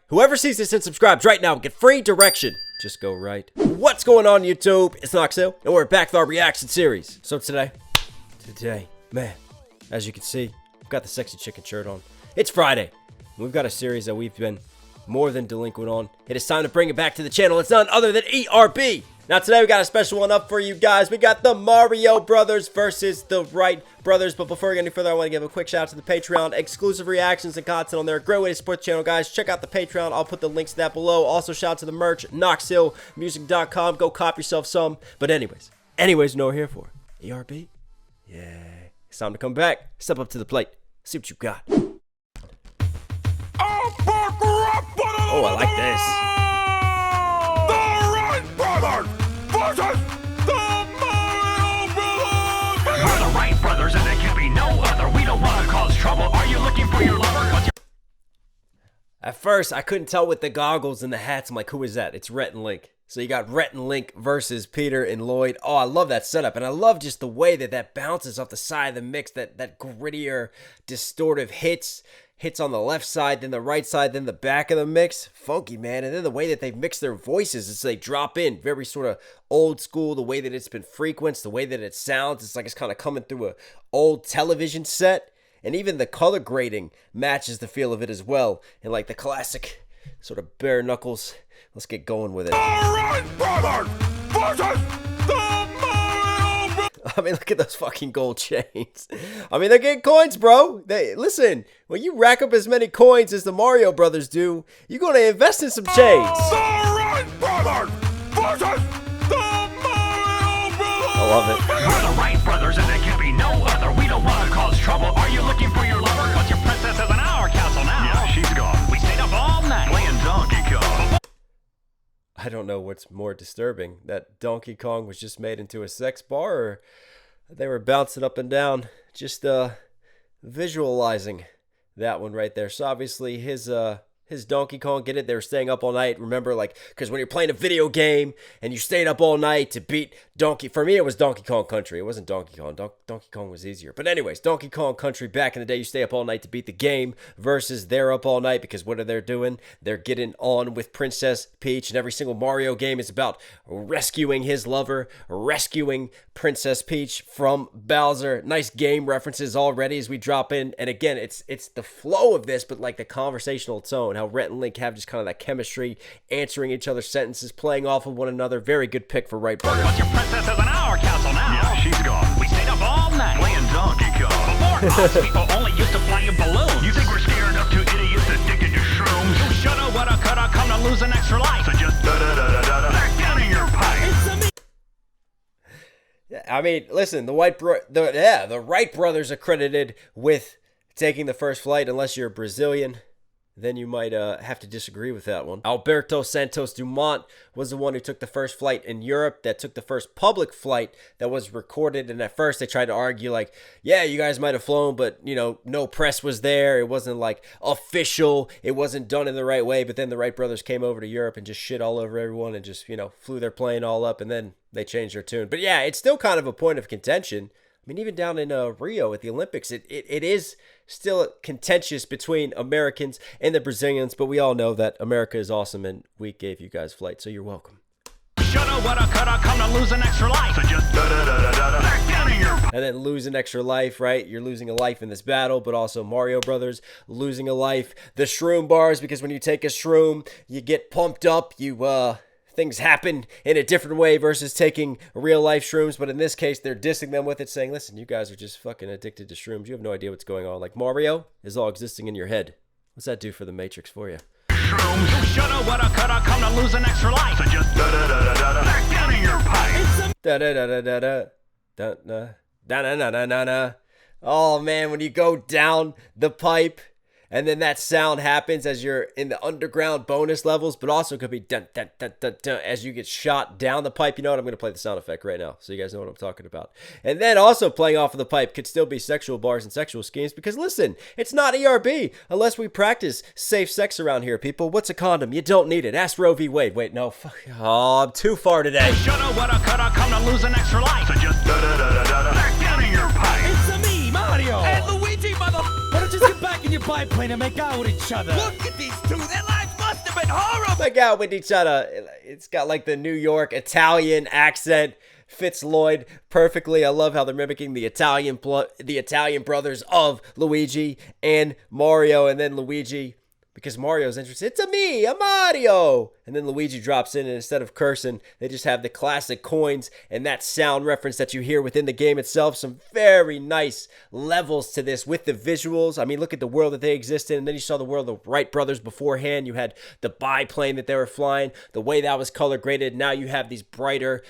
Whoever sees this and subscribes right now get free direction. Just go right. What's going on, YouTube? It's Noxil, and we're back with our reaction series. So today, man, as you can see, I've got the sexy chicken shirt on. It's Friday. We've got a series that we've been more than delinquent on. It is time to bring it back to the channel. It's none other than ERB. Now today we got a special one up for you guys. We got the Mario Brothers versus the Wright Brothers. But before we get any further, I want to give a quick shout out to the Patreon. Exclusive reactions and content on there. Great way to support the channel, guys. Check out the Patreon. I'll put the links to that below. Also shout out to the merch, NoxhillMusic.com. Go cop yourself some. But anyways, you know what we're here for. ERB? Yeah. It's time to come back. Step up to the plate. See what you got. Oh, I like this. We're the Wright Brothers and there can be no other. We don't want to cause trouble. Are you looking for your lover? At first, I couldn't tell with the goggles and the hats. I'm like, who is that? It's Rhett and Link. So you got Rhett and Link versus Peter and Lloyd. Oh, I love that setup. And I love just the way that bounces off the side of the mix. That grittier, distortive hits on the left side, then the right side, then the back of the mix. Funky, man. And then the way that they mix their voices as they drop in. Very sort of old school. The way that it's been frequenced. The way that it sounds. It's like it's kind of coming through a old television set. And even the color grading matches the feel of it as well. And like the classic sort of bare knuckles. Let's get going with it. All right, brothers versus the Mario Brothers. I mean, look at those fucking gold chains. I mean, they're getting coins, bro. Listen, when you rack up as many coins as the Mario Brothers do, you're going to invest in some chains. All right, brothers versus the Mario Brothers. I love it. We're the Wright Brothers and there can be no other. We don't want to cause trouble. Are you looking for your lover? Cause your princess is in our castle now. Yeah, she's gone. We stayed up all night playing Donkey Kong. I don't know what's more disturbing, that Donkey Kong was just made into a sex bar, or they were bouncing up and down, just visualizing that one right there. So obviously his Donkey Kong, get it? They were staying up all night. Remember, like, because when you're playing a video game and you stayed up all night to beat for me, it was Donkey Kong Country. It wasn't Donkey Kong. Donkey Kong was easier. But anyways, Donkey Kong Country, back in the day, you stay up all night to beat the game versus they're up all night because what are they doing? They're getting on with Princess Peach, and every single Mario game is about rescuing his lover, rescuing Princess Peach from Bowser. Nice game references already as we drop in. And again, it's the flow of this, but like the conversational tone, how Rhett and Link have just kind of that chemistry, answering each other's sentences, playing off of one another. Very good pick for Wright Brothers. But your princess is in our castle now. Yeah, she's gone. We stayed up all night playing Donkey Kong. Before us, people only used to play in balloons. You think we're scared up to idiots addicted to shrooms? You shoulda, woulda, coulda, come to lose an extra life. So just da-da-da-da-da-da, back down in your pipe. I mean, listen, the Wright Brothers are credited with taking the first flight, unless you're Brazilian. Then you might have to disagree with that one. Alberto Santos Dumont was the one who took the first flight in Europe, that took the first public flight that was recorded. And at first they tried to argue like, yeah, you guys might have flown, but, you know, no press was there. It wasn't like official. It wasn't done in the right way. But then the Wright brothers came over to Europe and just shit all over everyone and just, you know, flew their plane all up. And then they changed their tune. But yeah, it's still kind of a point of contention. I mean, even down in Rio at the Olympics, it is still contentious between Americans and the Brazilians, but we all know that America is awesome, and we gave you guys flight, so you're welcome. Shoulda, woulda, coulda, come to lose an extra life. So just da-da-da-da-da-da, back down in your... And then lose an extra life, right? You're losing a life in this battle, but also Mario Brothers losing a life. The shroom bars, because when you take a shroom, you get pumped up, things happen in a different way versus taking real life shrooms. But in this case, they're dissing them with it, saying, listen, you guys are just fucking addicted to shrooms. You have no idea what's going on. Like, Mario is all existing in your head. What's that do for the Matrix for you? Shrooms, you shoulda, woulda, coulda, come to lose an extra life. So just da-da-da-da-da-da, back down in your pipe. Da-da-da-da-da-da, da-da, da-da-da-da-da-da. Oh, man, when you go down the pipe, and then that sound happens as you're in the underground bonus levels, but also could be dun, dun, dun, dun, dun, as you get shot down the pipe. You know what? I'm going to play the sound effect right now so you guys know what I'm talking about. And then also playing off of the pipe could still be sexual bars and sexual schemes because, listen, it's not ERB unless we practice safe sex around here, people. What's a condom? You don't need it. Ask Roe v. Wade. Wait, no. Fuck. Oh, I'm too far today. Shoulda, woulda, coulda, come to lose an extra life. So just da-da-da-da-da-da, back down in your pipe. It's me, Mario. And Luigi, mother... Why don't you get back in your biplane and make out with each other? Look at these two, their lives must Make out with each other. It's got like the New York Italian accent. Fits Lloyd perfectly. I love how they're mimicking the Italian brothers of Luigi and Mario, and then Luigi, because Mario's interested, it's a me, a Mario, and then Luigi drops in, and instead of cursing, they just have the classic coins and that sound reference that you hear within the game itself. Some very nice levels to this with the visuals. I mean, look at the world that they exist in, and then you saw the world of the Wright brothers beforehand. You had the biplane that they were flying, the way that was color graded. Now you have these brighter,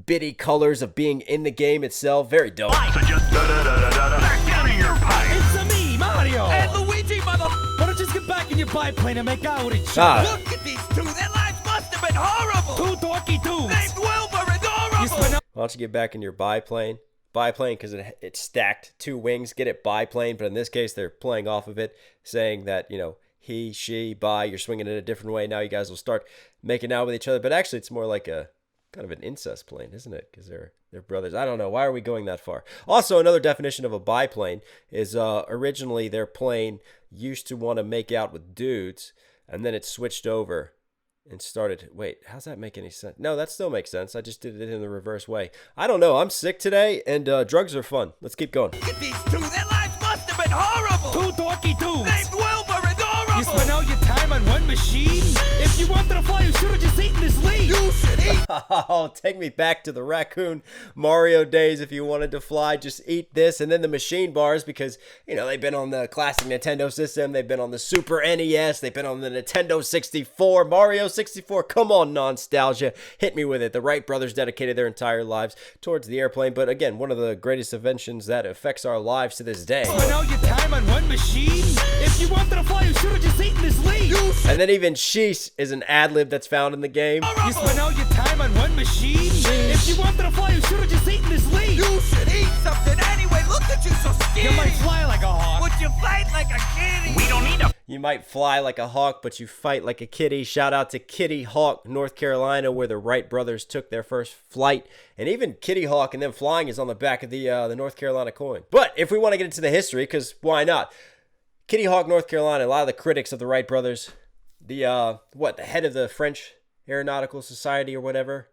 bitty colors of being in the game itself. Very dope. So just back down in your pipe. It's a me, Mario! And Luigi, mother... Why don't you just get back in your biplane and make out with each other? Look at these two. Their lives must have been horrible. Two dorky dudes! Named Wilbur and horrible. Why don't you get back in your biplane? Biplane, because it's stacked 2 wings. Get it biplane, but in this case, they're playing off of it, saying that, he, she, bi, you're swinging it a different way. Now you guys will start making out with each other. But actually, it's more like a kind of an incest plane, isn't it? Because they're brothers. I don't know. Why are we going that far? Also, another definition of a biplane is originally their plane used to want to make out with dudes, and then it switched over and started. Wait, how's that make any sense? No, that still makes sense. I just did it in the reverse way. I don't know. I'm sick today, and drugs are fun. Let's keep going. Look at these two. Their lives must have been horrible. Two dorky dudes! Named Wilbur and horrible. You spend all your time on one machine? If you wanted to fly, you should have just eaten this leaf! You should eat. Oh, take me back to the Raccoon Mario days. If you wanted to fly, just eat this. And then the machine bars, because, they've been on the classic Nintendo system. They've been on the Super NES. They've been on the Nintendo 64, Mario 64. Come on, nostalgia. Hit me with it. The Wright brothers dedicated their entire lives towards the airplane. But again, one of the greatest inventions that affects our lives to this day. Spend all your time on one machine? If you wanted to fly, you should have just eaten this leaf! And then even sheesh is an ad-lib that's found in the game. You spend all your time on one machine? If you wanted to fly, you should have just eaten this leaf! You should eat something anyway. Look at you, so skinny. You might fly like a hawk. Would you fight like a kitty? We don't need to. You might fly like a hawk, but you fight like a kitty. Shout out to Kitty Hawk, North Carolina, where the Wright brothers took their first flight. And even Kitty Hawk and them flying is on the back of the North Carolina coin. But if we want to get into the history, because why not? Kitty Hawk, North Carolina, a lot of the critics of the Wright brothers, the head of the French Aeronautical Society or whatever.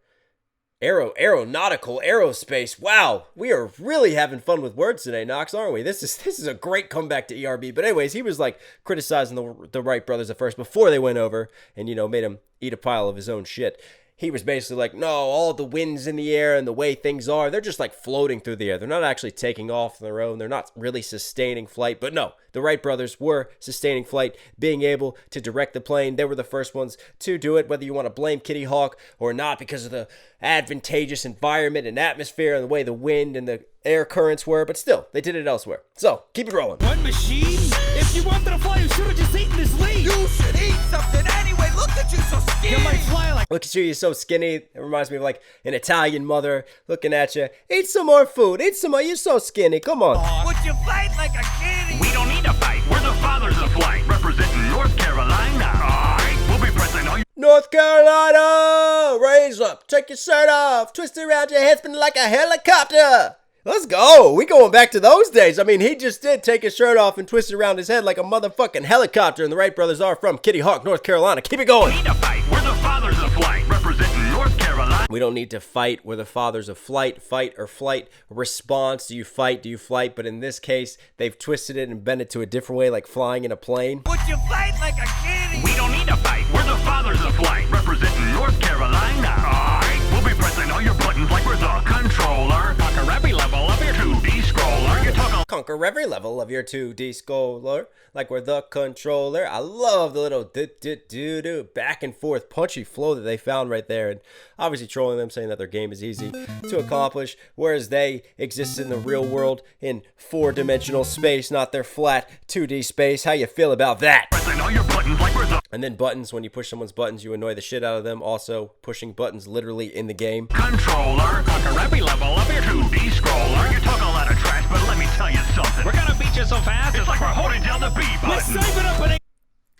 Aerospace. Wow, we are really having fun with words today, Knox, aren't we? This is a great comeback to ERB. But anyways, he was like criticizing the Wright brothers at first before they went over and made him eat a pile of his own shit. He was basically like, no, all the winds in the air and the way things are, they're just like floating through the air. They're not actually taking off on their own. They're not really sustaining flight. But no, the Wright brothers were sustaining flight, being able to direct the plane. They were the first ones to do it, whether you want to blame Kitty Hawk or not, because of the advantageous environment and atmosphere and the way the wind and the air currents were. But still, they did it elsewhere. So, keep it rolling. One machine? If you wanted to fly, you should have just eaten this leaf! You should eat something anyway. Look at you, so skinny. You might fly like... Look at you, you're so skinny. It reminds me of like an Italian mother looking at you. Eat some more food. Eat some more. You're so skinny. Come on. Would you fight like a kitty? We don't need to fight. We're the fathers of flight, representing North Carolina. Alright, we'll be pressing all you. North Carolina! Raise up. Take your shirt off. Twist it around your head, spin like a helicopter. Let's go. We going back to those days. I mean, he just did take his shirt off and twist it around his head like a motherfucking helicopter. And the Wright brothers are from Kitty Hawk, North Carolina. Keep it going. We need to fight. We're the fathers of flight, representing North Carolina. We don't need to fight. We're the fathers of flight. Fight or flight. Response. Do you fight? Do you flight? But in this case, they've twisted it and bent it to a different way, like flying in a plane. Would you fight like a kitty? We don't need to fight. We're the fathers of flight, representing North Carolina. Alright, we'll be pressing all your buttons like we're the controller. Conquer every level of your 2D scroller. You're talking. Conquer every level of your 2D scroller like we're the controller. I love the little do back and forth punchy flow that they found right there, and obviously trolling them, saying that their game is easy to accomplish, whereas they exist in the real world in 4-dimensional space, not their flat 2D space. How you feel about that? Pressing all your buttons like we're the And then buttons, when you push someone's buttons, you annoy the shit out of them. Also, pushing buttons literally in the game. controller. Conquer every level of your 2D scroller. You're talking a lot of trash, but let me tell you something. We're gonna beat you so fast, it's like we're holding down the B Let's button. save it up and...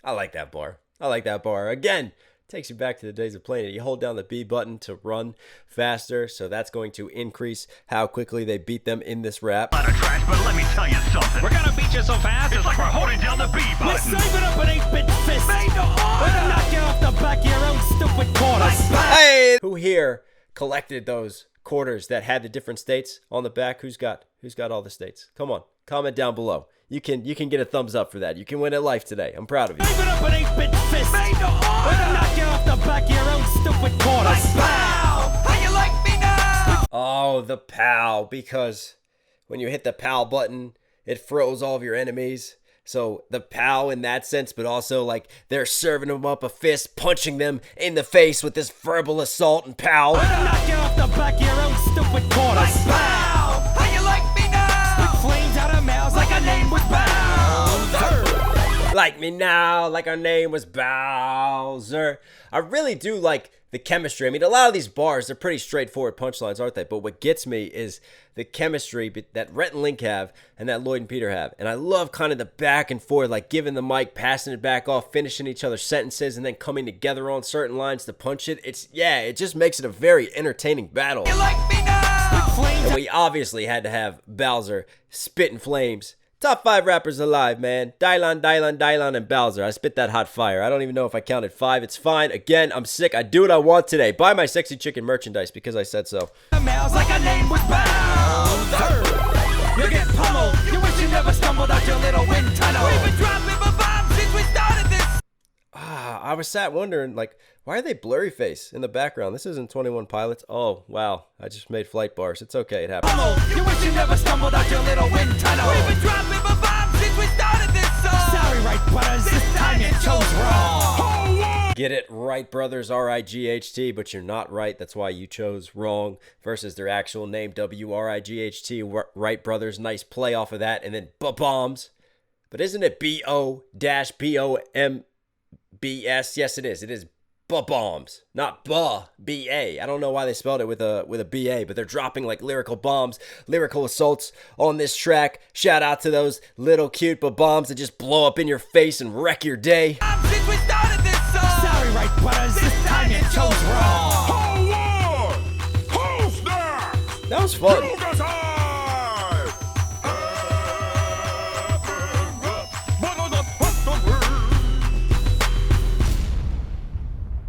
I like that bar. I like that bar. Again, takes you back to the days of playing it. You hold down the B button to run faster, so that's going to increase how quickly they beat them in this rap. A lot of trash, but let me tell you something. We're gonna beat you so fast, it's like we're holding down the B Let's button. save it up an 8-bit fist! Made to order. We're gonna knock you off the Who here collected those quarters that had the different states on the back? Who's got all the states? Come on, comment down below. You can get a thumbs up for that. You can win at life today. I'm proud of you. Even up an 8-bit fist. Made to order. Knock you off the back of your own stupid quarters. Pow! How you like me now? Oh, the POW, because when you hit the POW button, it froze all of your enemies. So the POW in that sense, but also like they're serving them up a fist, punching them in the face with this verbal assault and POW. Knock you off the back of your own stupid quarters. Pow! How you like me now? Spit flames out of mouths like our name was Bowser. Like me now, like our name was Bowser. I really do like the chemistry. I mean, a lot of these bars, they're pretty straightforward punchlines, aren't they? But what gets me is the chemistry that Rhett and Link have and that Lloyd and Peter have. And I love kind of the back and forth, like giving the mic, passing it back off, finishing each other's sentences, and then coming together on certain lines to punch it. It just makes it a very entertaining battle. You like me now? And we obviously had to have Bowser spitting flames. Top 5 rappers alive, man. Dylon, and Bowser. I spit that hot fire. I don't even know if I counted 5. It's fine. Again, I'm sick. I do what I want today. Buy my sexy chicken merchandise because I said so. Mouths like our name was Bowser. You get pummeled. You wish you never stumbled out your little wind tunnel. We've been dropping my bombs since we started this. I was sat wondering, like, why are they blurry face in the background? This isn't 21 Pilots. Oh, wow. I just made flight bars. It's okay. It happens. You wish you never stumbled out your little wind tunnel. We've been dropping my bombs since we started this song. Sorry, Wright Brothers. This time you chose wrong. Get it, Wright Brothers, R-I-G-H-T, but you're not right. That's why you chose wrong versus their actual name, W-R-I-G-H-T, Wright Brothers. Nice play off of that. And then bombs. But isn't it B-O-B-O-M-B-S? Yes, it is. It is bombs, not B-A. I don't know why they spelled it with a B-A, but they're dropping like lyrical bombs, lyrical assaults on this track. Shout out to those little cute bombs that just blow up in your face and wreck your day. Since we started this song. Sorry, Wright Brothers. This time you chose wrong. That was fun.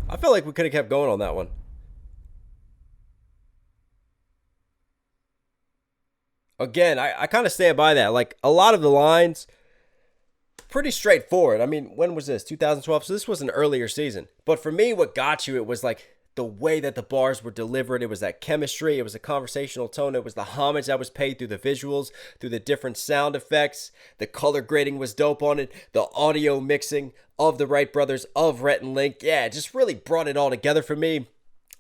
I feel like we could have kept going on that one. Again, I kind of stand by that. Like, a lot of the lines, pretty straightforward. I mean, when was this? 2012? So this was an earlier season. But for me, what got you, it was like the way that the bars were delivered. It was that chemistry. It was a conversational tone. It was the homage that was paid through the visuals, through the different sound effects. The color grading was dope on it. The audio mixing of the Wright brothers, of Rhett and Link. Yeah, it just really brought it all together for me.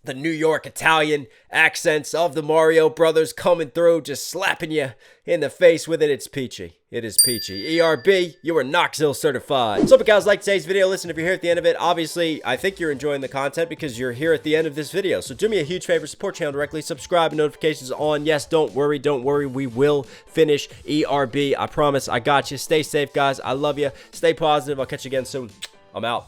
The New York Italian accents of the Mario brothers coming through, just slapping you in the face with it. It's peachy. It is peachy. ERB, you are Knoxville certified. So, if you guys like today's video, listen, if you're here at the end of it, obviously, I think you're enjoying the content because you're here at the end of this video. So, do me a huge favor, support channel directly, subscribe, and notifications on. Yes, don't worry, we will finish ERB. I promise, I got you. Stay safe, guys. I love you. Stay positive. I'll catch you again soon. I'm out.